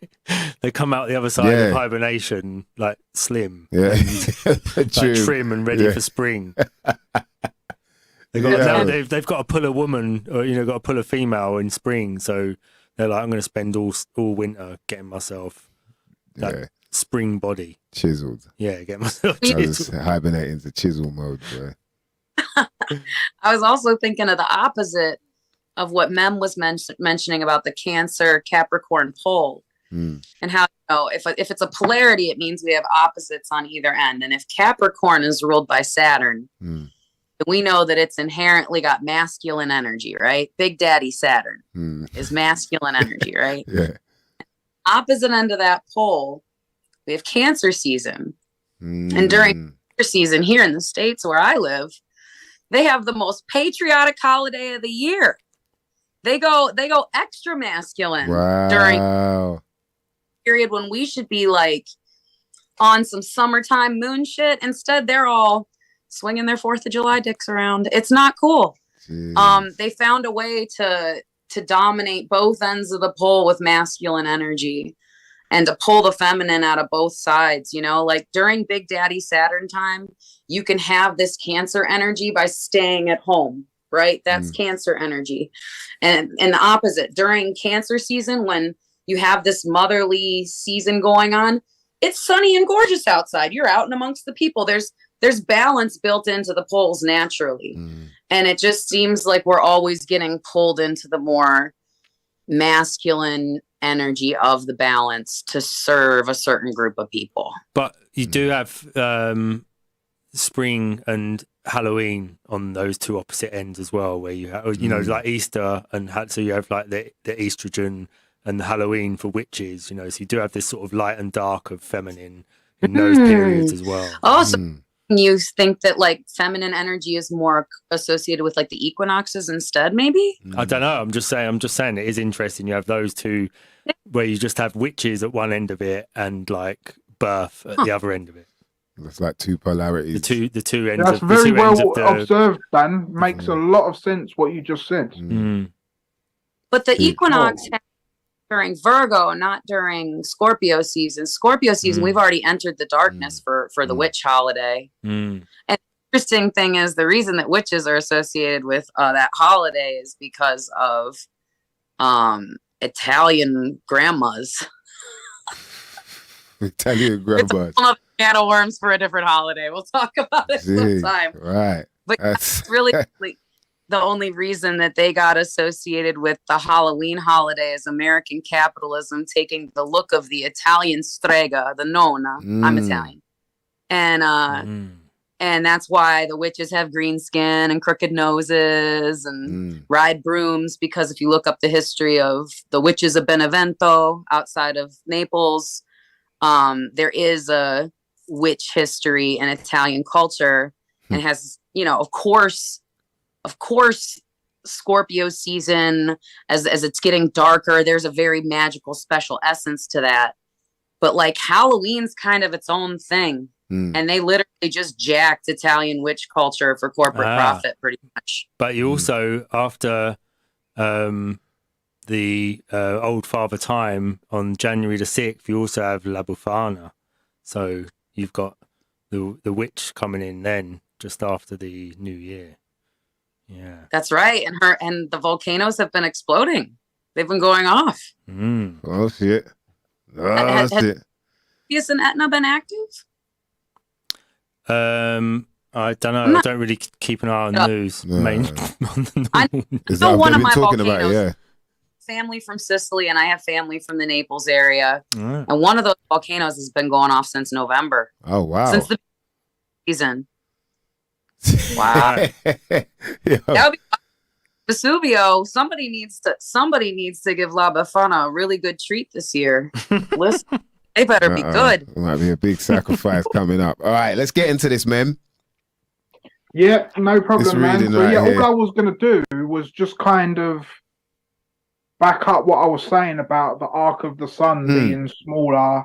they come out the other side of hibernation like slim, like trim and ready for spring. They've got to pull a woman, or got to pull a female in spring. So they're like, I'm going to spend all winter getting myself that spring body chiseled. Yeah, get myself chiseled. I was hibernating to chisel mode, bro. I was also thinking of the opposite of what Mem was mentioning about the Cancer Capricorn pole, and how if it's a polarity, it means we have opposites on either end. And if Capricorn is ruled by Saturn, we know that it's inherently got masculine energy, right? Big Daddy Saturn is masculine energy, right? Yeah. Opposite end of that pole, we have Cancer season, and during Cancer season here in the States where I live, they have the most patriotic holiday of the year. They go extra masculine during the period when we should be like on some summertime moon shit. Instead, they're all swinging their 4th of July dicks around. It's not cool. They found a way to dominate both ends of the pole with masculine energy and to pull the feminine out of both sides. Like during Big Daddy Saturn time, you can have this Cancer energy by staying at home, right? That's Cancer energy. And the opposite, during Cancer season, when you have this motherly season going on, it's sunny and gorgeous outside. You're out and amongst the people. There's balance built into the poles naturally. And it just seems like we're always getting pulled into the more masculine energy of the balance to serve a certain group of people. But you do have spring and Halloween on those two opposite ends as well, where you have, like Easter, and so you have like the estrogen and the Halloween for witches, so you do have this sort of light and dark of feminine in those periods as well. Also, you think that like feminine energy is more associated with like the equinoxes instead, maybe? I don't know. I'm just saying it is interesting. You have those two where you just have witches at one end of it and like birth at the other end of it. It's like two polarities. The two ends. That's very well observed, Dan. Makes a lot of sense what you just said. But the equinox has during Virgo, not during Scorpio season. Scorpio season, we've already entered the darkness for the witch holiday. And the interesting thing is the reason that witches are associated with that holiday is because of Italian grandmas. Italian grandmas. It's a can of worms for a different holiday. We'll talk about it sometime. Right. But that's really the only reason that they got associated with the Halloween holiday is American capitalism taking the look of the Italian strega, the nonna. I'm Italian. And that's why the witches have green skin and crooked noses and ride brooms, because if you look up the history of the witches of Benevento outside of Naples, there is a witch history in Italian culture, and has, you know, of course, Scorpio season, as it's getting darker, there's a very magical special essence to that. But like Halloween's kind of its own thing. And they literally just jacked Italian witch culture for corporate profit, pretty much. But you also, after the Old Father Time on January the 6th, you also have La Befana. So you've got the witch coming in then, just after the New Year. Yeah, that's right. And the volcanoes have been exploding. They've been going off. Oh shit! Oh shit! Has Etna been active? I don't know. I don't really keep an eye on the news. No. I know one of my talking volcanoes. about it, yeah. Family from Sicily, and I have family from the Naples area. And one of those volcanoes has been going off since November. Oh wow! Since the season. Wow. That would be Vesuvio. Somebody needs to give La Befana a really good treat this year. Listen, they better be good. There might be a big sacrifice coming up. All right, let's get into this, Mem. Yeah, no problem, man. So, right here. all I was going to do was just kind of back up what I was saying about the arc of the sun being smaller